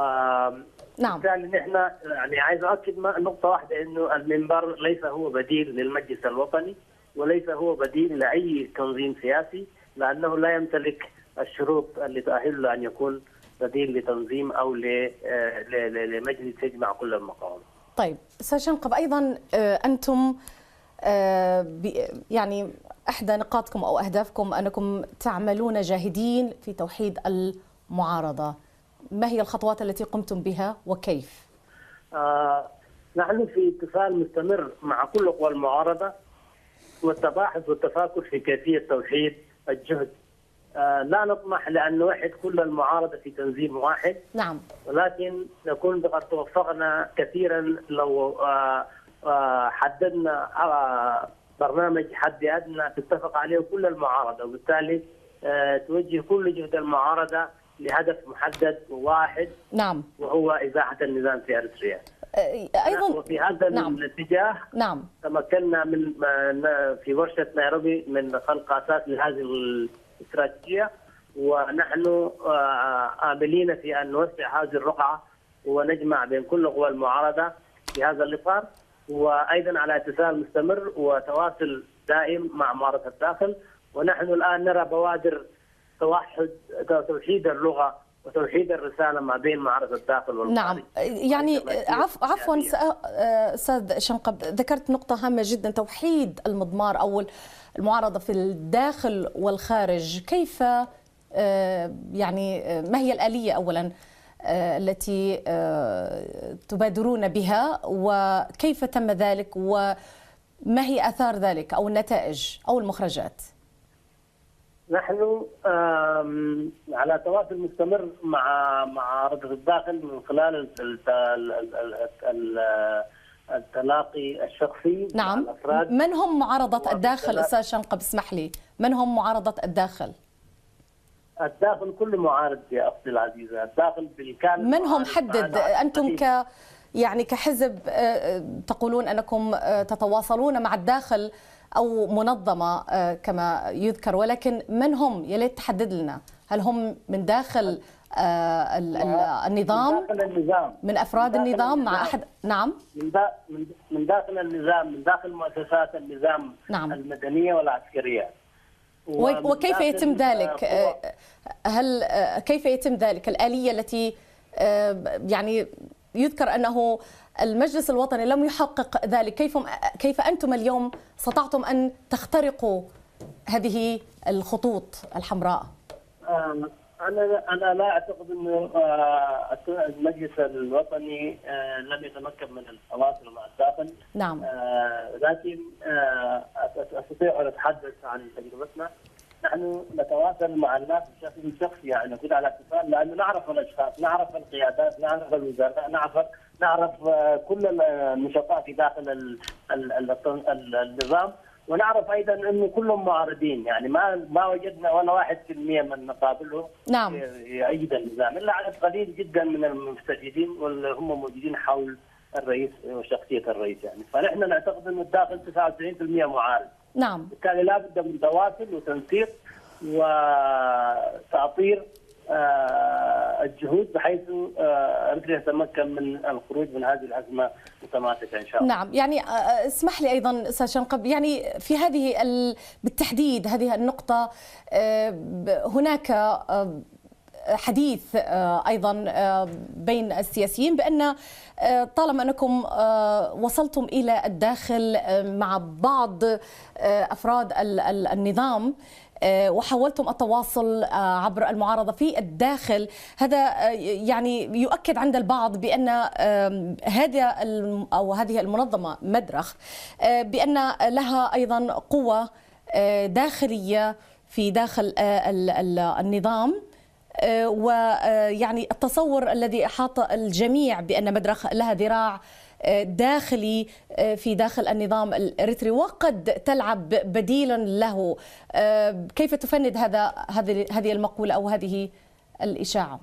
نعم. بالتالي نحن يعني عايز اؤكد نقطه واحده، انه المنبر ليس هو بديل للمجلس الوطني، وليس هو بديل لاي تنظيم سياسي، لانه لا يمتلك الشروط اللي تؤهله ان يكون بديل لتنظيم او لمجلس يجمع كل المقاومه. طيب استاذ شنقب، ايضا انتم يعني احدى نقاطكم او اهدافكم انكم تعملون جاهدين في توحيد المعارضه، ما هي الخطوات التي قمتم بها وكيف؟ نحن في اتصال مستمر مع كل قوى المعارضه والتباحث والتفاكر في كيفيه توحيد الجهد. لا نطمح لأن نوحد كل المعارضة في تنظيم واحد. نعم. ولكن نكون قد توفقنا كثيرا لو حددنا برنامج حد أدنى تتفق عليه كل المعارضة، وبالتالي توجه كل جهد المعارضة لهدف محدد وواحد. نعم. وهو إزاحة النظام في أريتريا. أيضا وفي هذا الاتجاه نعم. تمكنا من في ورشة نيروبي من خلق أساس لهذه الاستراتيجية، ونحن آملين في أن نوسع هذه الرقعة ونجمع بين كل قوى المعارضة في هذا الإطار، وأيضا على اتصال مستمر وتواصل دائم مع معارضة الداخل. ونحن الآن نرى بوادر توحيد اللغة وتوحيد الرسالة ما بين معارضة الداخل والخارج. نعم، يعني عفوا أستاذ شنقب، ذكرت نقطة هامة جدا، توحيد المضمار أو المعارضة في الداخل والخارج. كيف يعني ما هي الآلية أولا التي تبادرون بها، وكيف تم ذلك، وما هي آثار ذلك أو النتائج أو المخرجات؟ نحن على تواصل مستمر مع معارضة الداخل من خلال التلاقي الشخصي. نعم. مع الأفراد. من هم معارضة الداخل أستاذ شنقب؟ اسمح لي، من هم معارضة الداخل؟ الداخل كل معارض يا أختي العزيزة، الداخل بالكامل. من هم؟ حدد. أنتم يعني كحزب تقولون أنكم تتواصلون مع الداخل أو منظمة كما يذكر، ولكن من هم؟ يا ليت تحدد لنا. هل هم من داخل النظام؟ من داخل النظام، من أفراد النظام مع أحد؟ نعم. من داخل النظام، من داخل مؤسسات النظام. نعم. المدنية والعسكرية. وكيف يتم ذلك؟ كيف يتم ذلك؟ الآلية التي يعني يذكر أنه المجلس الوطني لم يحقق ذلك، كيف أنتم اليوم استطعتم أن تخترقوا هذه الخطوط الحمراء؟ أنا لا أعتقد أنه المجلس الوطني لم يتمكن من التواصل مع الداخل. نعم. لكن أستطيع أن أتحدث عن تجربتنا. نحن نتواصل مع الناس بشكل شخصي، يعني نكون على اتصال، لأنه نعرف الأشخاص، نعرف القيادات، نعرف الوزراء، نعرف كل النشطاء في داخل النظام، ونعرف ايضا انه كلهم معارضين، يعني ما وجدنا ولا 1% من نقابلهم. نعم. يؤيد النظام، الا عدد قليل جدا من المستفيدين واللي هم موجودين حول الرئيس وشخصيه الرئيس، يعني فنحن نعتقد انه الداخل 99% معارض. نعم. بالتالي لابد من تواصل وتنسيق وتأطير الجهود بحيث أريتريا تتمكن من الخروج من هذه الأزمة متماسكة إن شاء الله. نعم، يعني اسمح لي أيضا أستاذ شنقب، يعني في هذه بالتحديد هذه النقطة هناك حديث أيضا بين السياسيين بأن طالما أنكم وصلتم إلى الداخل مع بعض أفراد النظام وحاولتم التواصل عبر المعارضة في الداخل، هذا يعني يؤكد عند البعض بأن هذه المنظمة مدرخ بأن لها أيضا قوة داخلية في داخل النظام، ويعني التصور الذي أحاط الجميع بأن مدرخ لها ذراع داخلي في داخل النظام الإريتري وقد تلعب بديلا له. كيف تفند هذه المقولة أو هذه الإشاعة؟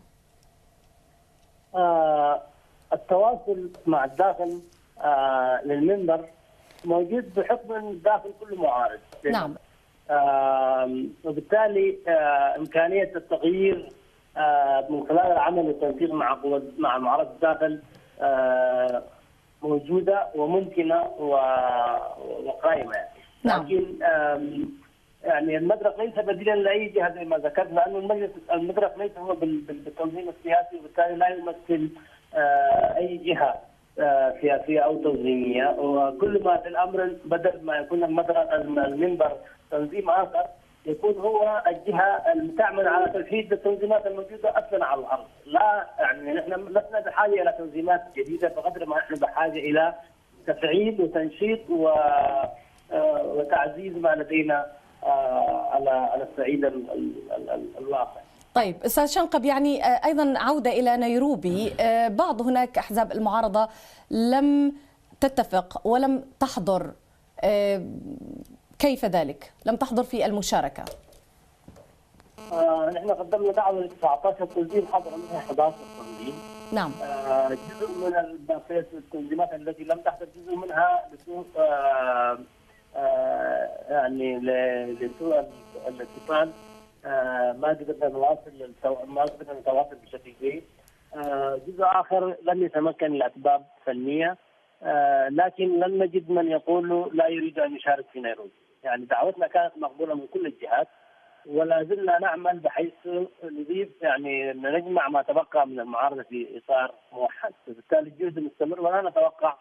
التواصل مع الداخل للمنبر موجود بحكم ان الداخل كله معارض. نعم. وبالتالي امكانيه التغيير من خلال العمل والتنسيق مع معارضه الداخل موجوده وممكنه وقائمه. نعم. لكن يعني المدرك ليس بديلا لاي جهه زي ما ذكرت، لانه المدرك ليس هو بالتنظيم السياسي، وبالتالي لا يمثل اي جهه سياسيه او تنظيميه، وكل ما في الامر بدل ما يكون المنبر تنظيم اخر يكون هو الجهه المتعمل على تنفيذ التنظيمات الموجوده اصلا على الارض. لا يعني نحن لسنا بحاجه الى تنظيمات جديده بقدر ما نحن بحاجه الى تفعيل وتنشيط وتعزيز ما لدينا على الصعيد الواقع. طيب استاذ شنقب، يعني ايضا عوده الى نيروبي، بعض هناك احزاب المعارضه لم تتفق ولم تحضر، كيف ذلك؟ لم تحضر في المشاركه؟ نحن قدمنا دعوه ل 19 تنظيم، حضر منها 11 تنظيم. نعم. جزء من التنظيمات التي لم تحضر جزء منها لسوء يعني لسوء الاتصال، ما قدرنا نتواصل بشكل جيد. جزء اخر لم يتمكن لاسباب فنيه، لكن لم نجد من يقول لا يريد ان يشارك في نيروبي. يعني دعوتنا كانت مقبوله من كل الجهات، ولا زلنا نعمل بحيث نضيف يعني نجمع ما تبقى من المعارضه في اطار موحد، وبالتالي الجهد مستمر ولا نتوقع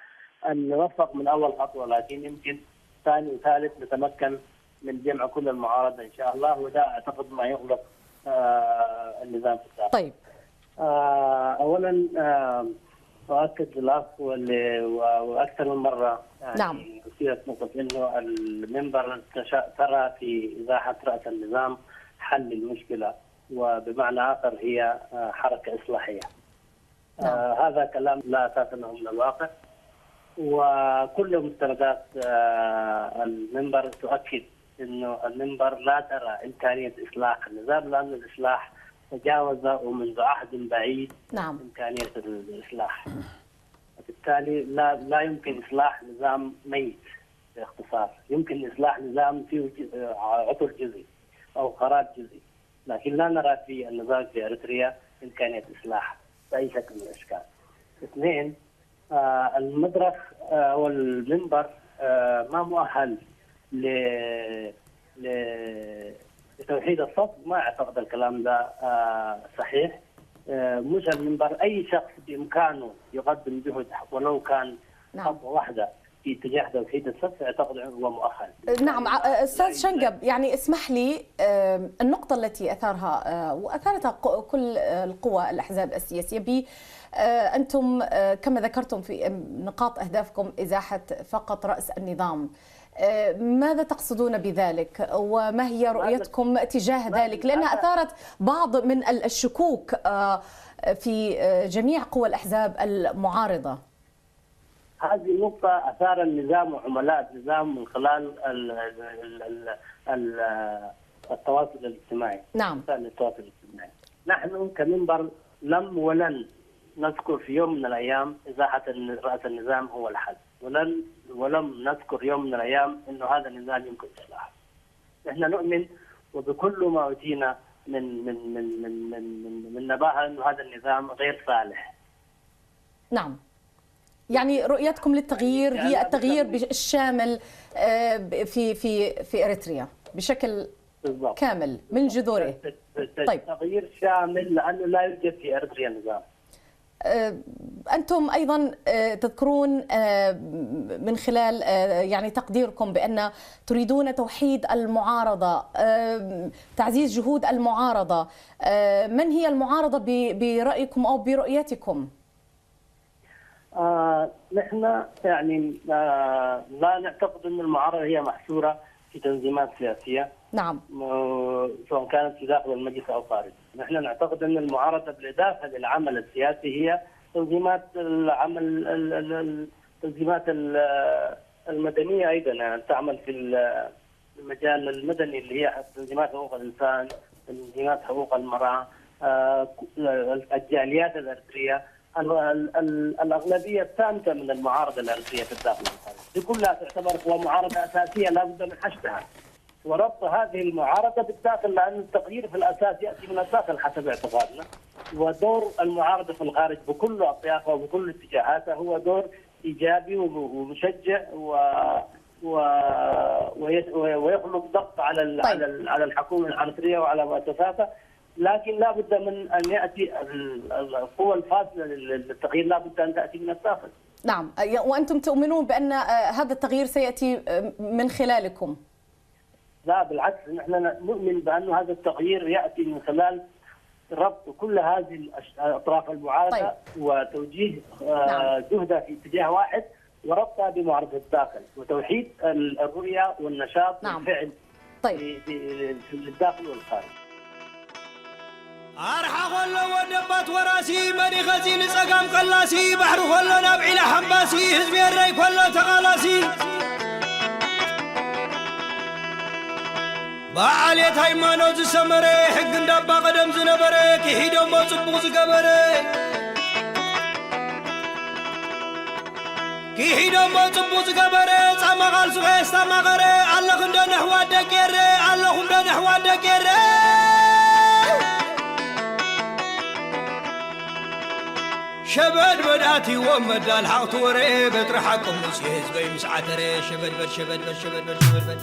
ان نوفق من اول خطوه، لكن يمكن ثاني وثالث نتمكن من جمع كل المعارضه ان شاء الله، وده اعتقد ما يغلق النظام في الداخل. طيب. اولا اؤكد للاخ واكثر من مره يعني نعم. اثيرت نقطه انه المنبر ترى في ازاحه راس النظام حل المشكله، وبمعنى اخر هي حركه اصلاحيه. نعم. هذا كلام لا اساس له من الواقع، وكل مستندات المنبر تؤكد انه المنبر لا ترى امكانيه اصلاح النظام، لان الاصلاح تجاوز ومنذ عهد بعيد. نعم. امكانيه الاصلاح، وبالتالي لا يمكن اصلاح نظام ميت باختصار، يمكن اصلاح نظام فيه عطل جزئي او خراب جزئي، لكن لا نرى في النظام في اريتريا امكانيه اصلاح باي شكل من الاشكال. اثنين، المدرك والمنبر ما مؤهل لتوحيد الصف، ما اعتقد الكلام ده صحيح. مش المنبر، اي شخص بامكانه يقدم جهد ولو كان خطوه واحده في اتجاه توحيد الصف اعتقد هو مؤهل. نعم. استاذ شنقب، يعني اسمح لي، النقطه التي اثارها واثارتها كل القوى الاحزاب السياسيه انتم كما ذكرتم في نقاط اهدافكم ازاحه فقط راس النظام، ماذا تقصدون بذلك وما هي رؤيتكم تجاه ذلك؟ لأنها أثارت بعض من الشكوك في جميع قوى الأحزاب المعارضة. هذه النقطة أثار النظام وعملاء النظام من خلال التواصل الاجتماعي. نعم. التواصل الاجتماعي. نحن كمنبر لم ولن نذكر في يوم من الأيام إزاحة رأس النظام هو الحل، ولم نذكر يوم من الايام انه هذا النظام يمكن اصلاحه. نحن نؤمن وبكل ما اوتينا من نباهه انه هذا النظام غير صالح. نعم. يعني رؤيتكم للتغيير هي التغيير الشامل في اريتريا بشكل بالضبط. كامل من جذوره. طيب. تغيير شامل لانه لا يوجد في اريتريا نظام. أنتم أيضا تذكرون من خلال يعني تقديركم بأن تريدون توحيد المعارضة، تعزيز جهود المعارضة. من هي المعارضة برأيكم أو برؤيتكم؟ نحن يعني لا نعتقد أن المعارضة هي محصورة في تنظيمات سياسية. نعم. سواء كانت في داخل المجلس أو خارج. نحن نعتقد أن المعارضة بالإضافة للعمل السياسي هي تنظيمات العمل التنظيمات المدنية أيضا، يعني تعمل في المجال المدني اللي هي تنظيمات حقوق الإنسان، تنظيمات حقوق المرأة، الجاليات الأريترية، الأغلبية الثالثة من المعارضة الأريترية في الداخل والخارج، دي كلها تعتبر قوى معارضة أساسية لا بد من حشدها وربط هذه المعارضة بالداخل، لأن التغيير في الأساس يأتي من الداخل حسب اعتقادنا. ودور المعارضة في الخارج بكل أطيافها وبكل اتجاهاتها هو دور إيجابي ومشجع ويخلق ضغط على الحكومة الأريترية وعلى مؤسساتها، لكن لا بد من أن يأتي القوى الفاصلة للتغيير، لا بد أن تأتي من الداخل. نعم، وأنتم تؤمنون بأن هذا التغيير سيأتي من خلالكم؟ لا بالعكس، نحن نؤمن بأن هذا التغيير يأتي من خلال ربط كل هذه الأطراف المعارضة وتوجيه جهدها في اتجاه واحد وربطها بمعارضة الداخل وتوحيد الرؤية والنشاط والفعل في الداخل والخارج. أرحى خلو ودبات وراسي مني خزين سقام قلاسي بحر خلو نبعي لحنباسي هزمي الري خلو تغالاسي بعاليت هايمانو زسمري حق ندبا قدم زنبري كيحيدو موصبو زقبري كيحيدو موصبو زقبري ساما غال سوغي ساما غري الله خندو نحوى دكيري الله خندو نحوى دكيري شبد بداتي ومدى الحق وري بترحكم مسيز بي مسعتري شبد بد شبد بد شبد بد شبد بد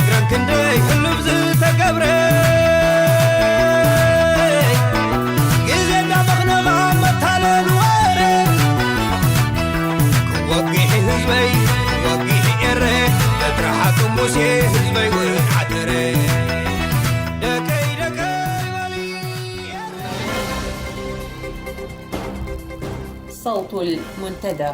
كنكرن كندي حلو بزل تقبري جيزينا مغنغا متال الواري كوقيه هزبي كوقيه إري تترحكم موسي هزبي ونعتري صوت المنتدى.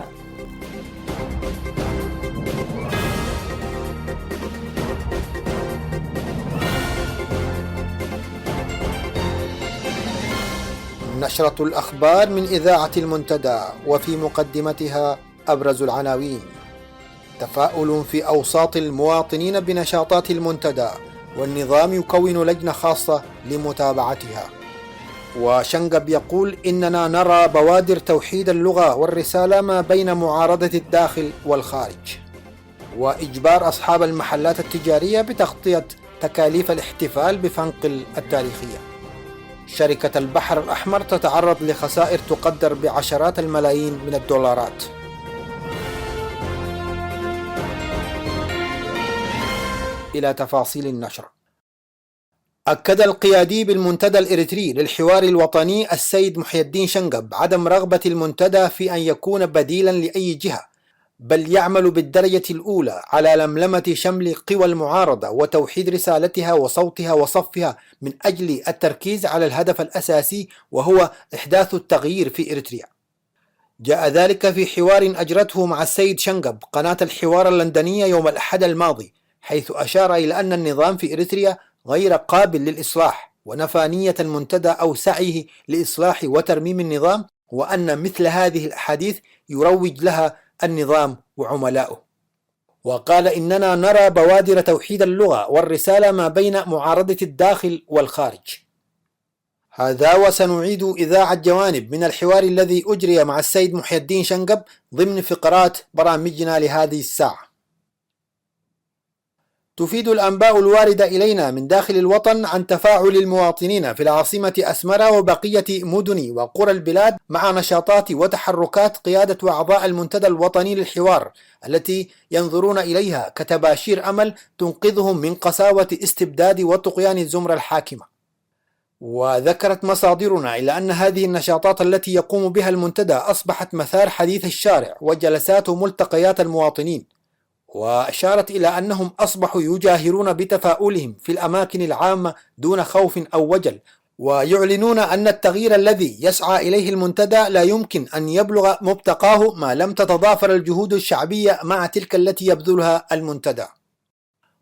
نشرة الأخبار من إذاعة المنتدى، وفي مقدمتها أبرز العناوين: تفاؤل في أوساط المواطنين بنشاطات المنتدى، والنظام يكون لجنة خاصة لمتابعتها. وشنقب يقول إننا نرى بوادر توحيد اللغة والرسالة ما بين معارضة الداخل والخارج. وإجبار أصحاب المحلات التجارية بتغطية تكاليف الاحتفال بفنقل التاريخية. شركة البحر الأحمر تتعرض لخسائر تقدر بعشرات الملايين من الدولارات. إلى تفاصيل النشرة. أكد القيادي بالمنتدى الإريتري للحوار الوطني السيد محي الدين شنقب عدم رغبة المنتدى في أن يكون بديلا لأي جهة، بل يعمل بالدرجة الأولى على لملمة شمل قوى المعارضة وتوحيد رسالتها وصوتها وصفها من أجل التركيز على الهدف الأساسي، وهو إحداث التغيير في إريتريا. جاء ذلك في حوار أجرته مع السيد شنقب قناة الحوار اللندنية يوم الأحد الماضي، حيث أشار إلى أن النظام في إريتريا غير قابل للإصلاح، ونفى نية المنتدى أو سعيه لإصلاح وترميم النظام، وأن مثل هذه الأحاديث يروج لها النظام وعملاؤه. وقال إننا نرى بوادر توحيد اللغة والرسالة ما بين معارضة الداخل والخارج. هذا وسنعيد إذاعة جوانب من الحوار الذي أجري مع السيد محي الدين شنقب ضمن فقرات برامجنا لهذه الساعة. تفيد الأنباء الواردة إلينا من داخل الوطن عن تفاعل المواطنين في العاصمة أسمرة وبقية مدن وقرى البلاد مع نشاطات وتحركات قيادة وأعضاء المنتدى الوطني للحوار، التي ينظرون إليها كتباشير أمل تنقذهم من قساوة استبداد وطغيان الزمرة الحاكمة. وذكرت مصادرنا إلى أن هذه النشاطات التي يقوم بها المنتدى أصبحت مثار حديث الشارع وجلسات وملتقيات المواطنين، وأشارت إلى أنهم أصبحوا يجاهرون بتفاؤلهم في الأماكن العامة دون خوف أو وجل، ويعلنون أن التغيير الذي يسعى إليه المنتدى لا يمكن أن يبلغ مبتقاه ما لم تتضافر الجهود الشعبية مع تلك التي يبذلها المنتدى.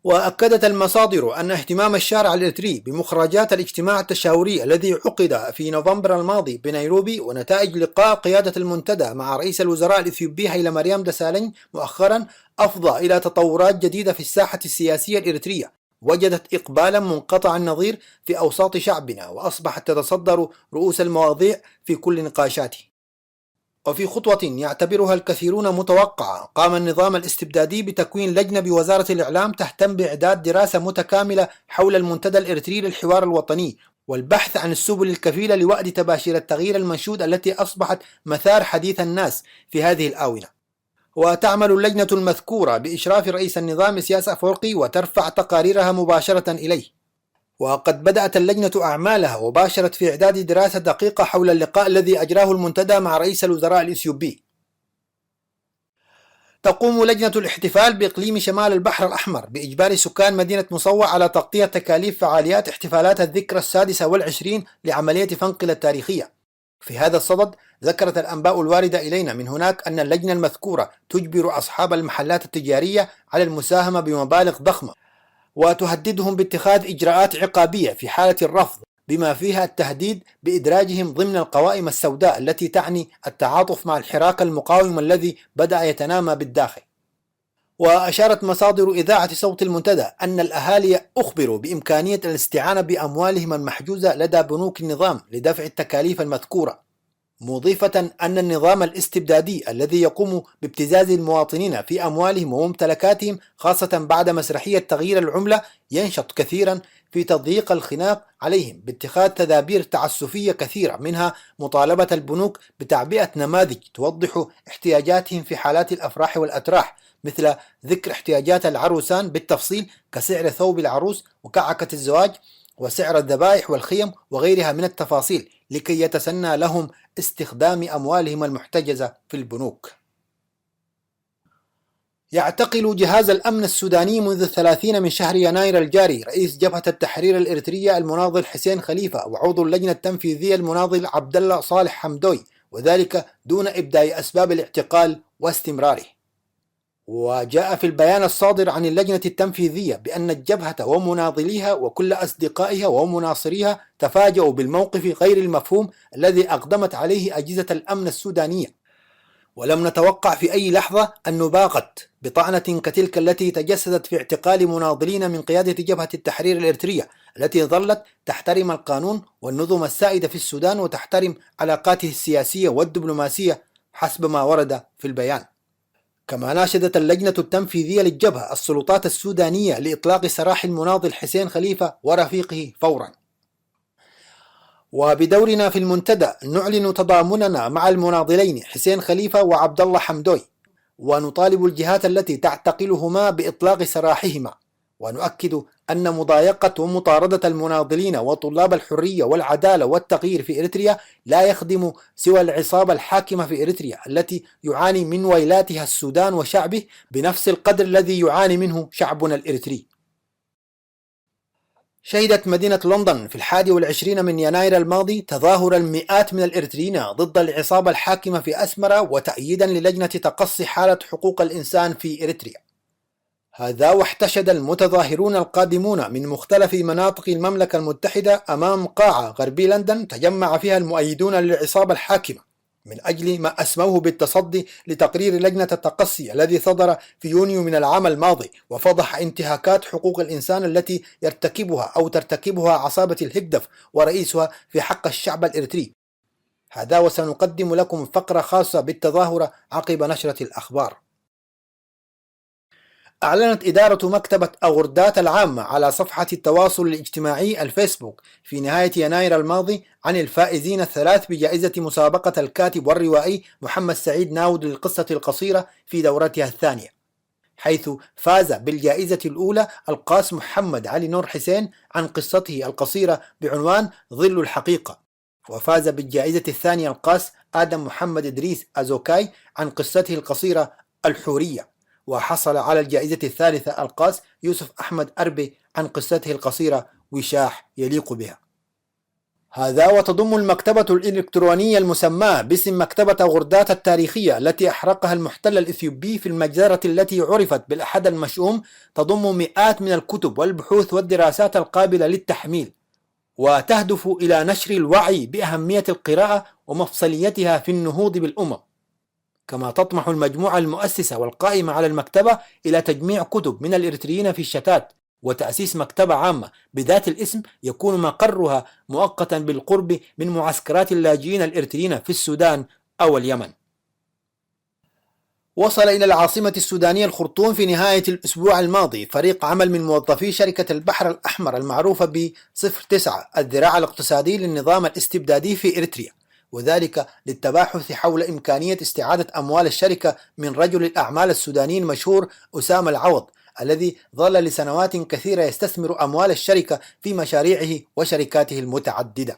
وأكدت المصادر أن اهتمام الشارع الإريتري بمخرجات الاجتماع التشاوري الذي عقد في نوفمبر الماضي بنيروبي ونتائج لقاء قيادة المنتدى مع رئيس الوزراء الإثيوبي هيلا مريم دسالين مؤخرا أفضى إلى تطورات جديدة في الساحة السياسية الإريترية، وجدت إقبالا منقطع النظير في أوساط شعبنا، وأصبحت تتصدر رؤوس المواضيع في كل نقاشاته. وفي خطوة يعتبرها الكثيرون متوقعة، قام النظام الاستبدادي بتكوين لجنة بوزارة الإعلام تهتم بإعداد دراسة متكاملة حول المنتدى الإريتري للحوار الوطني، والبحث عن السبل الكفيلة لوأد تباشير التغيير المنشود التي أصبحت مثار حديث الناس في هذه الآونة. وتعمل اللجنة المذكورة بإشراف رئيس النظام إسياس أفورقي وترفع تقاريرها مباشرة إليه. وقد بدأت اللجنة أعمالها وباشرت في إعداد دراسة دقيقة حول اللقاء الذي أجراه المنتدى مع رئيس الوزراء الإثيوبي. تقوم لجنة الاحتفال بإقليم شمال البحر الأحمر بإجبار سكان مدينة مصوع على تغطية تكاليف فعاليات احتفالات الذكرى 26 لعملية فنقل التاريخية. في هذا الصدد ذكرت الأنباء الواردة إلينا من هناك أن اللجنة المذكورة تجبر أصحاب المحلات التجارية على المساهمة بمبالغ ضخمة، وتهددهم باتخاذ إجراءات عقابية في حالة الرفض، بما فيها التهديد بإدراجهم ضمن القوائم السوداء التي تعني التعاطف مع الحراك المقاوم الذي بدأ يتنامى بالداخل. وأشارت مصادر إذاعة صوت المنتدى أن الأهالي أخبروا بإمكانية الاستعانة بأموالهم المحجوزة لدى بنوك النظام لدفع التكاليف المذكورة. مضيفة أن النظام الاستبدادي الذي يقوم بابتزاز المواطنين في أموالهم وممتلكاتهم خاصة بعد مسرحية تغيير العملة ينشط كثيرا في تضييق الخناق عليهم باتخاذ تدابير تعسفية كثيرة، منها مطالبة البنوك بتعبئة نماذج توضح احتياجاتهم في حالات الأفراح والأتراح، مثل ذكر احتياجات العروسان بالتفصيل كسعر ثوب العروس وكعكة الزواج وسعر الذبائح والخيم وغيرها من التفاصيل، لكي يتسنى لهم استخدام أموالهم المحتجزة في البنوك. يعتقل جهاز الأمن السوداني منذ 30 من شهر يناير الجاري رئيس جبهة التحرير الإريترية المناضل حسين خليفة وعضو اللجنة التنفيذية المناضل عبد الله صالح حمدوي، وذلك دون إبداء أسباب الاعتقال واستمراره. وجاء في البيان الصادر عن اللجنة التنفيذية بأن الجبهة ومناضليها وكل أصدقائها ومناصريها تفاجؤوا بالموقف غير المفهوم الذي أقدمت عليه أجهزة الأمن السودانية، ولم نتوقع في أي لحظة أن نباغت بطعنة كتلك التي تجسدت في اعتقال مناضلين من قيادة جبهة التحرير الإريترية التي ظلت تحترم القانون والنظم السائدة في السودان وتحترم علاقاته السياسية والدبلوماسية حسب ما ورد في البيان. كما ناشدت اللجنة التنفيذية للجبهة السلطات السودانية لإطلاق سراح المناضل حسين خليفة ورفيقه فورا. وبدورنا في المنتدى نعلن تضامننا مع المناضلين حسين خليفة وعبد الله حمدوي، ونطالب الجهات التي تعتقلهما بإطلاق سراحهما، ونؤكد أن مضايقة ومطاردة المناضلين وطلاب الحرية والعدالة والتغيير في إريتريا لا يخدم سوى العصابة الحاكمة في إريتريا التي يعاني من ويلاتها السودان وشعبه بنفس القدر الذي يعاني منه شعبنا الإريتري. شهدت مدينة لندن في 21 من يناير الماضي تظاهر المئات من الإريتريين ضد العصابة الحاكمة في أسمرة وتأييدا للجنة تقصي حالة حقوق الإنسان في إريتريا. هذا واحتشد المتظاهرون القادمون من مختلف مناطق المملكة المتحدة أمام قاعة غربي لندن تجمع فيها المؤيدون للعصابة الحاكمة من أجل ما أسموه بالتصدي لتقرير لجنة التقصي الذي صدر في يونيو من العام الماضي، وفضح انتهاكات حقوق الإنسان التي يرتكبها أو ترتكبها عصابة الهكدف ورئيسها في حق الشعب الإريتري. هذا وسنقدم لكم فقرة خاصة بالتظاهرة عقب نشرة الأخبار. أعلنت إدارة مكتبة أغردات العامة على صفحة التواصل الاجتماعي الفيسبوك في نهاية يناير الماضي عن الفائزين الثلاث بجائزة مسابقة الكاتب والروائي محمد سعيد ناود للقصة القصيرة في دورتها الثانية، حيث فاز بالجائزة الأولى القاس محمد علي نور حسين عن قصته القصيرة بعنوان ظل الحقيقة، وفاز بالجائزة الثانية القاس آدم محمد إدريس أزوكاي عن قصته القصيرة الحورية، وحصل على الجائزة الثالثة القاس يوسف أحمد أربي عن قصته القصيرة وشاح يليق بها. هذا وتضم المكتبة الإلكترونية المسماة باسم مكتبة أغردات التاريخية التي أحرقها المحتل الإثيوبي في المجزرة التي عرفت بالأحد المشؤوم، تضم مئات من الكتب والبحوث والدراسات القابلة للتحميل، وتهدف إلى نشر الوعي بأهمية القراءة ومفصليتها في النهوض بالأمم. كما تطمح المجموعة المؤسسة والقائمة على المكتبة إلى تجميع كتب من الإريتريين في الشتات وتأسيس مكتبة عامة بذات الاسم يكون مقرها مؤقتا بالقرب من معسكرات اللاجئين الإريتريين في السودان أو اليمن. وصل إلى العاصمة السودانية الخرطوم في نهاية الأسبوع الماضي فريق عمل من موظفي شركة البحر الأحمر المعروفة ب 09 الذراع الاقتصادي للنظام الاستبدادي في إريتريا، وذلك للتباحث حول إمكانية استعادة أموال الشركة من رجل الأعمال السوداني المشهور أسامة العوض الذي ظل لسنوات كثيرة يستثمر أموال الشركة في مشاريعه وشركاته المتعددة.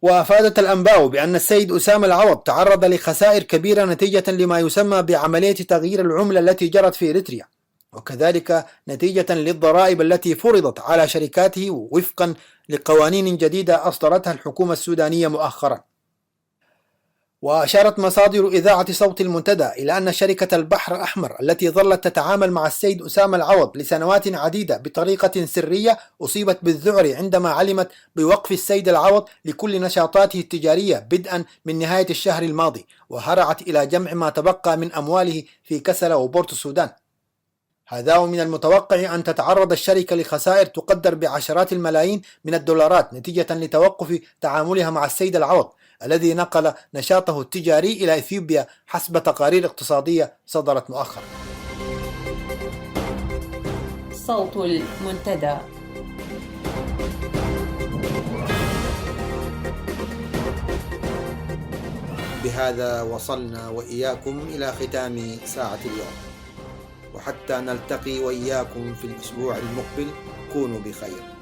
وأفادت الأنباء بأن السيد أسامة العوض تعرض لخسائر كبيرة نتيجة لما يسمى بعملية تغيير العملة التي جرت في إريتريا، وكذلك نتيجة للضرائب التي فرضت على شركاته وفقا لقوانين جديدة أصدرتها الحكومة السودانية مؤخرا. وأشارت مصادر إذاعة صوت المنتدى إلى أن شركة البحر الأحمر التي ظلت تتعامل مع السيد أسامة العوض لسنوات عديدة بطريقة سرية أصيبت بالذعر عندما علمت بوقف السيد العوض لكل نشاطاته التجارية بدءا من نهاية الشهر الماضي، وهرعت إلى جمع ما تبقى من أمواله في كسلا وبورت السودان. هذا ومن المتوقع أن تتعرض الشركة لخسائر تقدر بعشرات الملايين من الدولارات نتيجة لتوقف تعاملها مع السيد العوض، الذي نقل نشاطه التجاري إلى إثيوبيا حسب تقارير اقتصادية صدرت مؤخرا. صوت المنتدى. بهذا وصلنا وإياكم إلى ختام ساعة اليوم، وحتى نلتقي وإياكم في الأسبوع المقبل كونوا بخير.